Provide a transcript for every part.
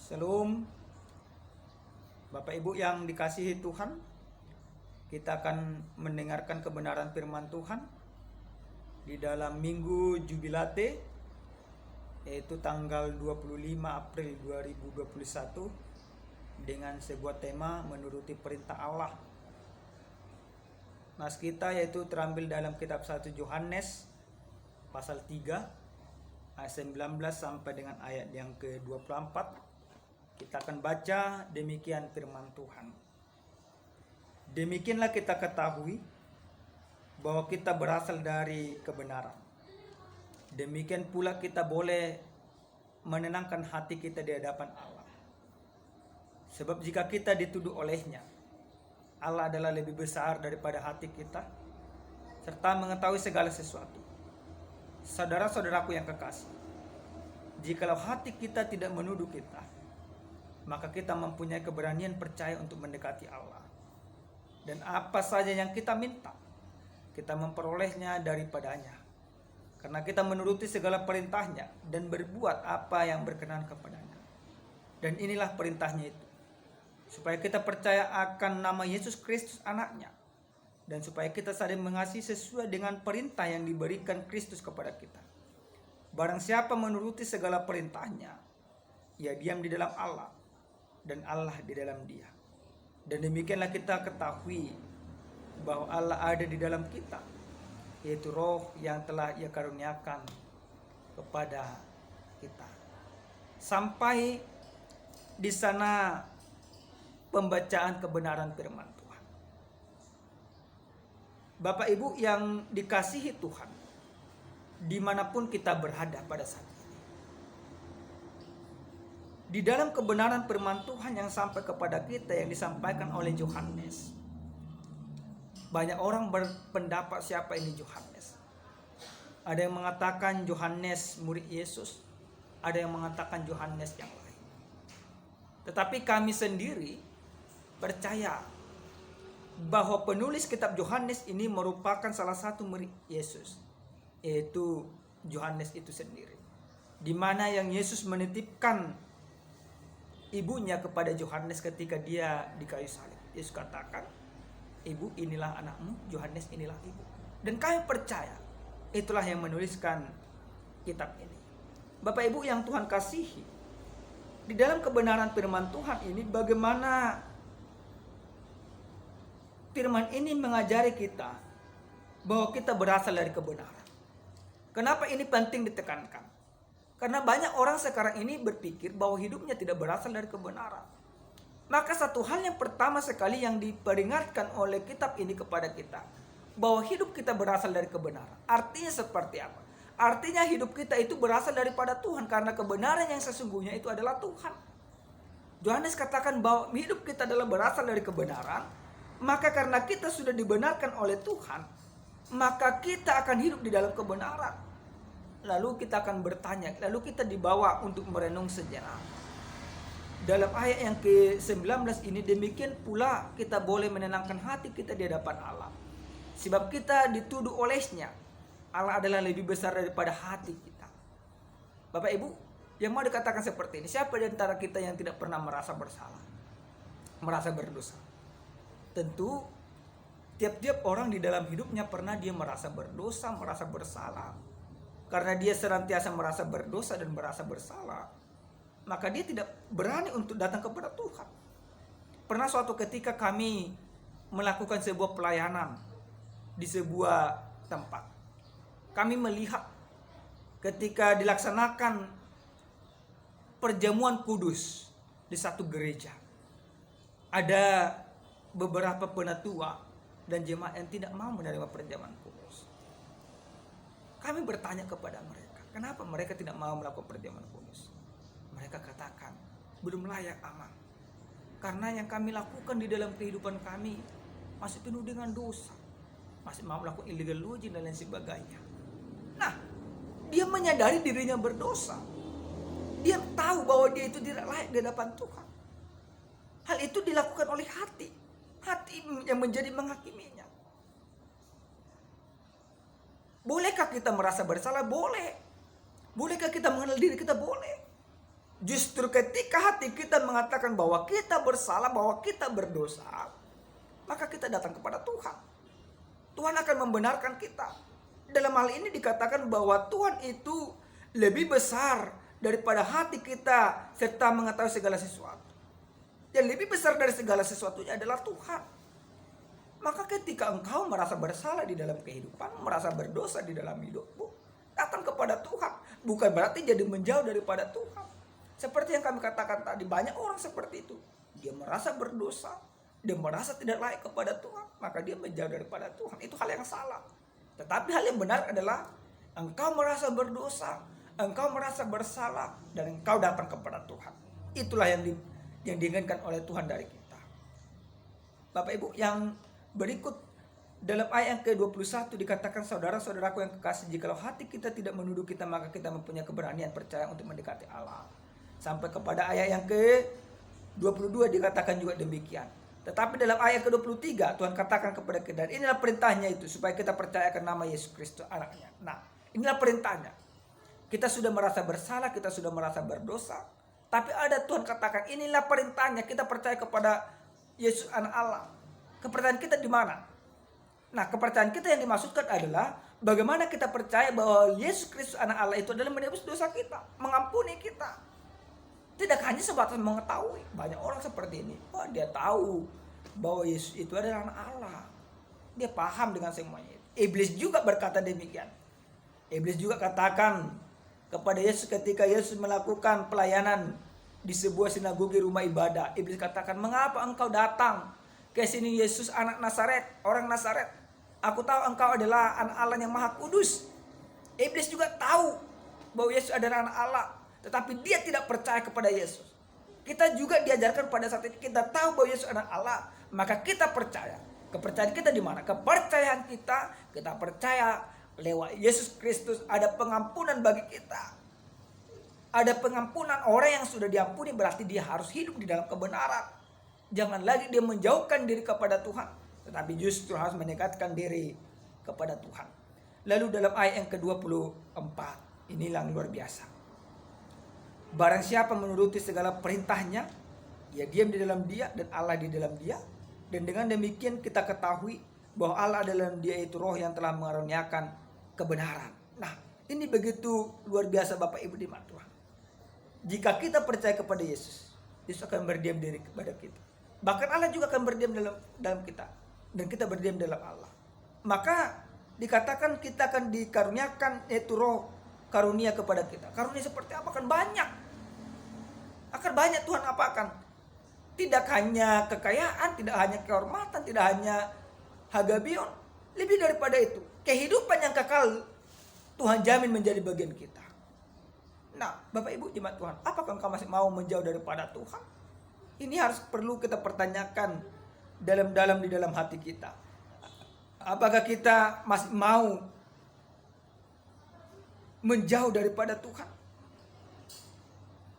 Shalom, Bapak Ibu yang dikasihi Tuhan. Kita akan mendengarkan kebenaran firman Tuhan di dalam Minggu Jubilate, yaitu tanggal 25 April 2021, dengan sebuah tema menuruti perintah Allah. Nas kita yaitu terambil dalam kitab 1 Yohanes pasal 3 ayat 19 sampai dengan ayat yang ke-24. Kita akan baca demikian firman Tuhan. Demikianlah kita ketahui bahwa kita berasal dari kebenaran. Demikian pula kita boleh menenangkan hati kita di hadapan Allah. Sebab jika kita dituduh olehnya, Allah adalah lebih besar daripada hati kita, serta mengetahui segala sesuatu. Saudara-saudaraku yang kekasih, jikalau hati kita tidak menuduh kita, maka kita mempunyai keberanian percaya untuk mendekati Allah. Dan apa saja yang kita minta, kita memperolehnya daripadanya. Karena kita menuruti segala perintahnya dan berbuat apa yang berkenan kepadanya. Dan inilah perintahnya itu, supaya kita percaya akan nama Yesus Kristus anaknya, dan supaya kita saling mengasihi sesuai dengan perintah yang diberikan Kristus kepada kita. Barang siapa menuruti segala perintahnya, ia diam di dalam Allah, dan Allah di dalam dia. Dan demikianlah kita ketahui bahwa Allah ada di dalam kita, yaitu Roh yang telah Ia karuniakan kepada kita. Sampai di sana pembacaan kebenaran firman Tuhan. Bapak Ibu yang dikasihi Tuhan, dimanapun kita berada pada saat ini, di dalam kebenaran firman Tuhan yang sampai kepada kita yang disampaikan oleh Yohanes, banyak orang berpendapat siapa ini Yohanes. Ada yang mengatakan Yohanes murid Yesus, ada yang mengatakan Yohanes yang lain. Tetapi kami sendiri percaya bahwa penulis kitab Yohanes ini merupakan salah satu murid Yesus, yaitu Yohanes itu sendiri, di mana yang Yesus menitipkan ibunya kepada Yohanes ketika dia di kayu salib. Yesus katakan, ibu inilah anakmu, Yohanes inilah ibu. Dan kami percaya itulah yang menuliskan kitab ini. Bapak Ibu yang Tuhan kasihi, di dalam kebenaran firman Tuhan ini, bagaimana firman ini mengajari kita bahwa kita berasal dari kebenaran. Kenapa ini penting ditekankan? Karena banyak orang sekarang ini berpikir bahwa hidupnya tidak berasal dari kebenaran. Maka satu hal yang pertama sekali yang diperingatkan oleh kitab ini kepada kita, bahwa hidup kita berasal dari kebenaran. Artinya seperti apa? Artinya hidup kita itu berasal daripada Tuhan, karena kebenaran yang sesungguhnya itu adalah Tuhan. Yohanes katakan bahwa hidup kita adalah berasal dari kebenaran. Maka karena kita sudah dibenarkan oleh Tuhan, maka kita akan hidup di dalam kebenaran. Lalu kita akan bertanya, lalu kita dibawa untuk merenung sejenak. Dalam ayat yang ke-19 ini, demikian pula kita boleh menenangkan hati kita di hadapan Allah. Sebab kita dituduh olehnya, Allah adalah lebih besar daripada hati kita. Bapak Ibu, yang mau dikatakan seperti ini, siapa di antara kita yang tidak pernah merasa bersalah, merasa berdosa? Tentu tiap-tiap orang di dalam hidupnya pernah dia merasa berdosa, merasa bersalah. Karena dia senantiasa merasa berdosa dan merasa bersalah, maka dia tidak berani untuk datang kepada Tuhan. Pernah suatu ketika kami melakukan sebuah pelayanan di sebuah tempat. Kami melihat ketika dilaksanakan perjamuan kudus di satu gereja, ada beberapa penatua dan jemaat yang tidak mau menerima perjamuan kudus. Kami bertanya kepada mereka, kenapa mereka tidak mau melakukan perjamuan kudus? Mereka katakan, belum layak aman. Karena yang kami lakukan di dalam kehidupan kami masih penuh dengan dosa. Masih mau melakukan illegal lodging dan lain sebagainya. Nah, dia menyadari dirinya berdosa. Dia tahu bahwa dia itu tidak layak di hadapan Tuhan. Hal itu dilakukan oleh hati. Hati yang menjadi menghakiminya. Bolehkah kita merasa bersalah? Boleh. Bolehkah kita mengenal diri kita? Boleh. Justru ketika hati kita mengatakan bahwa kita bersalah, bahwa kita berdosa, maka kita datang kepada Tuhan. Tuhan akan membenarkan kita. Dalam hal ini dikatakan bahwa Tuhan itu lebih besar daripada hati kita serta mengetahui segala sesuatu. Yang lebih besar dari segala sesuatunya adalah Tuhan. Maka ketika engkau merasa bersalah di dalam kehidupan, merasa berdosa di dalam hidupmu, datang kepada Tuhan. Bukan berarti jadi menjauh daripada Tuhan. Seperti yang kami katakan tadi, banyak orang seperti itu. Dia merasa berdosa, dia merasa tidak layak kepada Tuhan, maka dia menjauh daripada Tuhan. Itu hal yang salah. Tetapi hal yang benar adalah engkau merasa berdosa, engkau merasa bersalah, dan engkau datang kepada Tuhan. Itulah yang diinginkan oleh Tuhan dari kita. Bapak Ibu, yang berikut dalam ayat yang ke-21 dikatakan, saudara-saudaraku yang kekasih, jikalau hati kita tidak menuduh kita, maka kita mempunyai keberanian percaya untuk mendekati Allah. Sampai kepada ayat yang ke-22 dikatakan juga demikian. Tetapi dalam ayat ke-23 Tuhan katakan kepada kita, dan inilah perintahnya itu, supaya kita percaya akan nama Yesus Kristus anaknya. Nah, inilah perintahnya. Kita sudah merasa bersalah, kita sudah merasa berdosa, tapi ada Tuhan katakan, inilah perintahnya, kita percaya kepada Yesus anak Allah. Kepercayaan kita di mana? Nah, kepercayaan kita yang dimaksudkan adalah bagaimana kita percaya bahwa Yesus Kristus anak Allah itu adalah menebus dosa kita, mengampuni kita. Tidak hanya sebatas mengetahui. Banyak orang seperti ini. Oh, dia tahu bahwa Yesus itu adalah anak Allah. Dia paham dengan semuanya. Iblis juga berkata demikian. Iblis juga katakan kepada Yesus ketika Yesus melakukan pelayanan di sebuah sinagogi rumah ibadah. Iblis katakan, mengapa engkau datang ke sini Yesus anak Nazaret, orang Nazaret? Aku tahu engkau adalah anak Allah yang maha kudus. Iblis juga tahu bahwa Yesus adalah anak Allah. Tetapi dia tidak percaya kepada Yesus. Kita juga diajarkan pada saat ini, kita tahu bahwa Yesus anak Allah, maka kita percaya. Kepercayaan kita di mana? Kepercayaan kita percaya lewat Yesus Kristus ada pengampunan bagi kita. Ada pengampunan. Orang yang sudah diampuni berarti dia harus hidup di dalam kebenaran. Jangan lagi dia menjauhkan diri kepada Tuhan, tetapi justru harus mendekatkan diri kepada Tuhan. Lalu dalam ayat yang ke-24, inilah yang luar biasa. Barang siapa menuruti segala perintahnya, ia diam di dalam dia dan Allah di dalam dia. Dan dengan demikian kita ketahui bahwa Allah dalam dia itu roh yang telah mengaruniakan kebenaran. Nah, ini begitu luar biasa Bapak Ibu di mata Tuhan. Jika kita percaya kepada Yesus, Yesus akan berdiam diri kepada kita. Bahkan Allah juga akan berdiam dalam kita. Dan kita berdiam dalam Allah. Maka dikatakan kita akan dikaruniakan yaitu roh karunia kepada kita. Karunia seperti apa? Akan banyak. Akan banyak Tuhan apakan. Tidak hanya kekayaan, tidak hanya kehormatan, tidak hanya hagabion. Lebih daripada itu. Kehidupan yang kekal Tuhan jamin menjadi bagian kita. Nah, Bapak Ibu jemaat Tuhan, apakah engkau masih mau menjauh daripada Tuhan? Ini harus perlu kita pertanyakan dalam-dalam di dalam hati kita. Apakah kita masih mau menjauh daripada Tuhan?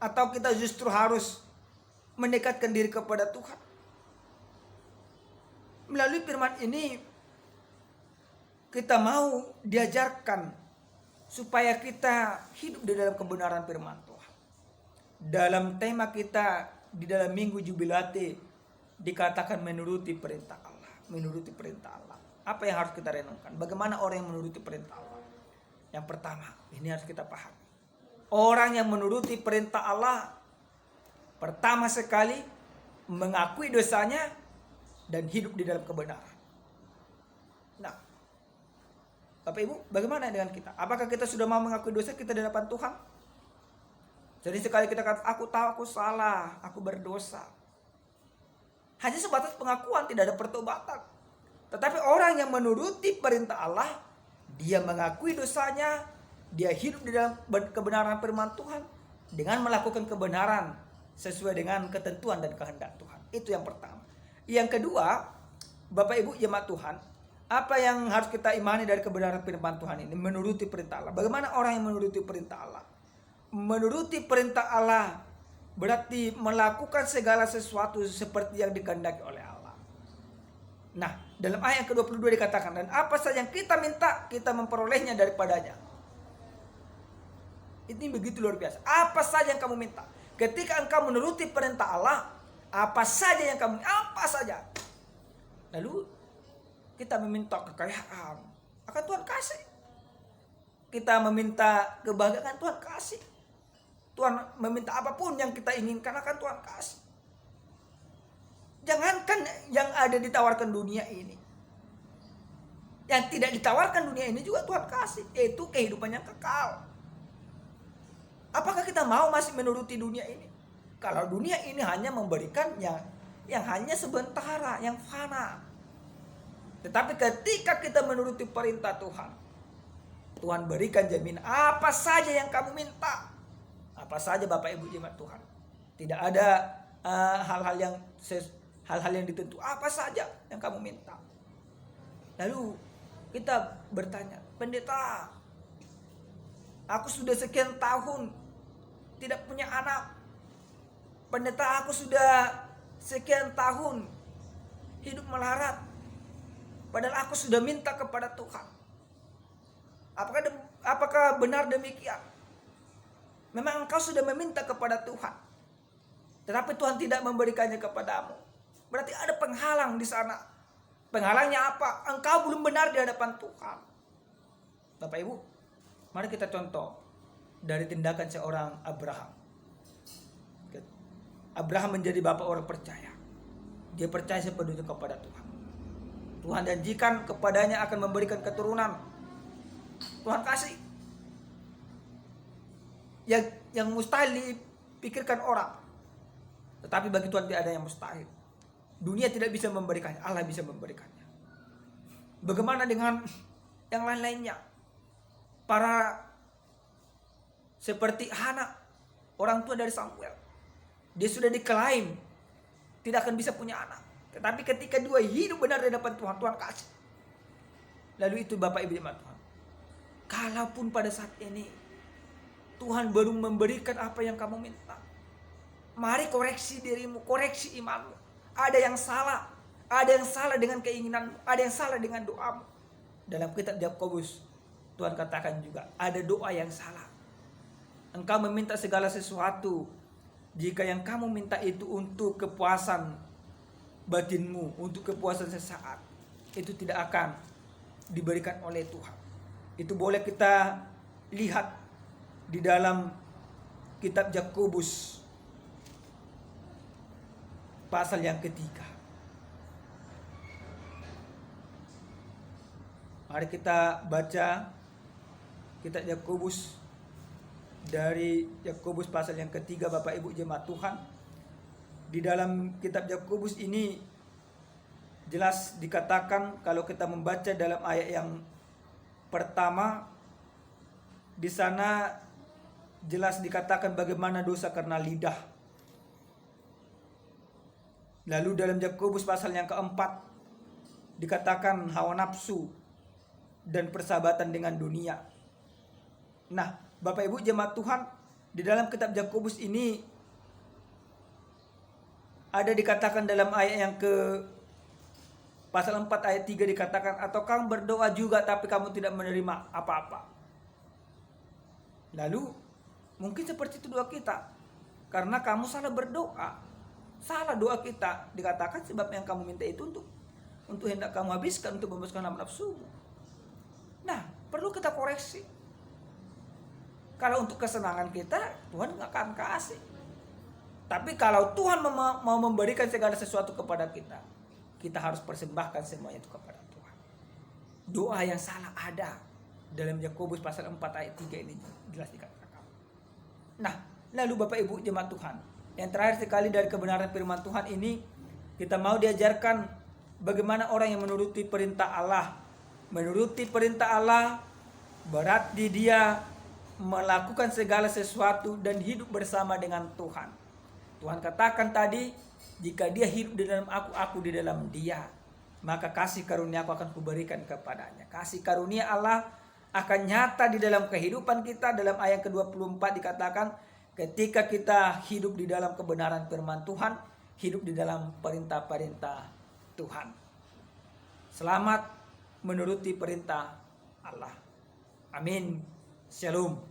Atau kita justru harus mendekatkan diri kepada Tuhan? Melalui firman ini kita mau diajarkan supaya kita hidup di dalam kebenaran firman Tuhan. Dalam tema kita di dalam Minggu Jubilate dikatakan menuruti perintah Allah, menuruti perintah Allah. Apa yang harus kita renungkan? Bagaimana orang yang menuruti perintah Allah? Yang pertama, ini harus kita pahami. Orang yang menuruti perintah Allah pertama sekali mengakui dosanya dan hidup di dalam kebenaran. Nah, Bapak Ibu, bagaimana dengan kita? Apakah kita sudah mau mengakui dosa kita di hadapan Tuhan? Jadi sekali kita kata, aku tahu aku salah, aku berdosa. Hanya sebatas pengakuan, tidak ada pertobatan. Tetapi orang yang menuruti perintah Allah, dia mengakui dosanya, dia hidup di dalam kebenaran firman Tuhan dengan melakukan kebenaran sesuai dengan ketentuan dan kehendak Tuhan. Itu yang pertama. Yang kedua, Bapak Ibu jemaat Tuhan, apa yang harus kita imani dari kebenaran firman Tuhan ini? Menuruti perintah Allah. Bagaimana orang yang menuruti perintah Allah? Menuruti perintah Allah berarti melakukan segala sesuatu seperti yang dikehendaki oleh Allah. Nah, dalam ayat ke-22 dikatakan, dan apa saja yang kita minta, kita memperolehnya daripadanya. Ini begitu luar biasa. Apa saja yang kamu minta. ketika engkau menuruti perintah Allah, apa saja yang kamu, apa saja. Lalu kita meminta kekayaan, akan Tuhan kasih. Kita meminta kebahagiaan, Tuhan kasih. Tuhan meminta apapun yang kita inginkan, akan Tuhan kasih. Jangankan yang ada ditawarkan dunia ini, yang tidak ditawarkan dunia ini juga Tuhan kasih. Itu kehidupan yang kekal. Apakah kita mau masih menuruti dunia ini? Kalau dunia ini hanya memberikan yang hanya sementara, yang fana. Tetapi ketika kita menuruti perintah Tuhan, Tuhan berikan jaminan apa saja yang kamu minta. Apa saja Bapak Ibu jemaat Tuhan. Tidak ada hal-hal yang ditentu, apa saja yang kamu minta. Lalu kita bertanya, pendeta, aku sudah sekian tahun tidak punya anak. Pendeta, aku sudah sekian tahun hidup melarat. Padahal aku sudah minta kepada Tuhan. Apakah benar demikian? Memang engkau sudah meminta kepada Tuhan, tetapi Tuhan tidak memberikannya kepadamu. Berarti ada penghalang di sana. Penghalangnya apa? Engkau belum benar di hadapan Tuhan. Bapak Ibu, mari kita contoh dari tindakan seorang Abraham. Abraham menjadi bapak orang percaya. Dia percaya sepenuhnya kepada Tuhan. Tuhan janjikan kepadanya akan memberikan keturunan. Tuhan kasih. Yang mustahil dipikirkan orang. Tetapi bagi Tuhan tidak ada yang mustahil. Dunia tidak bisa memberikannya, Allah bisa memberikannya. Bagaimana dengan yang lain-lainnya? Para seperti Hana, orang tua dari Samuel. Dia sudah diklaim tidak akan bisa punya anak. Tetapi ketika dia hidup benar di hadapan Tuhan, Tuhan kasih. Lalu itu Bapak Ibu jemaat Tuhan. Kalaupun pada saat ini Tuhan belum memberikan apa yang kamu minta, mari koreksi dirimu, koreksi imanmu. Ada yang salah dengan keinginanmu, ada yang salah dengan doamu. Dalam kitab Yakobus, Tuhan katakan juga ada doa yang salah. Engkau meminta segala sesuatu, jika yang kamu minta itu untuk kepuasan batinmu, untuk kepuasan sesaat, itu tidak akan diberikan oleh Tuhan. Itu boleh kita lihat di dalam kitab Yakobus pasal yang ketiga. Mari kita baca kitab Yakobus, dari Yakobus pasal yang ketiga Bapak Ibu jemaat Tuhan. Di dalam kitab Yakobus ini jelas dikatakan, kalau kita membaca dalam ayat yang pertama, di sana jelas dikatakan bagaimana dosa karena lidah. Lalu dalam Yakobus pasal yang keempat dikatakan hawa nafsu dan persahabatan dengan dunia. Nah, Bapak Ibu jemaat Tuhan, di dalam kitab Yakobus ini ada dikatakan dalam ayat yang ke pasal 4 ayat 3 dikatakan, atau kamu berdoa juga tapi kamu tidak menerima apa-apa. Lalu mungkin seperti itu doa kita, karena kamu salah berdoa, salah doa kita. Dikatakan sebab yang kamu minta itu untuk hendak kamu habiskan, untuk memuaskan nafsumu. Nah, perlu kita koreksi. Kalau untuk kesenangan kita, Tuhan nggak akan kasih. Tapi kalau Tuhan mau memberikan segala sesuatu kepada kita, kita harus persembahkan semuanya itu kepada Tuhan. Doa yang salah ada dalam Yakobus pasal 4 ayat 3 ini jelas dikatakan. Nah, lalu Bapak Ibu jemaat Tuhan, yang terakhir sekali dari kebenaran firman Tuhan ini, kita mau diajarkan bagaimana orang yang menuruti perintah Allah. Menuruti perintah Allah berarti dia melakukan segala sesuatu dan hidup bersama dengan Tuhan. Tuhan katakan tadi, jika dia hidup di dalam aku di dalam dia, maka kasih karunia aku akan kuberikan kepadanya. Kasih karunia Allah akan nyata di dalam kehidupan kita. Dalam ayat ke-24 dikatakan, ketika kita hidup di dalam kebenaran firman Tuhan, hidup di dalam perintah-perintah Tuhan. Selamat menuruti perintah Allah. Amin. Shalom.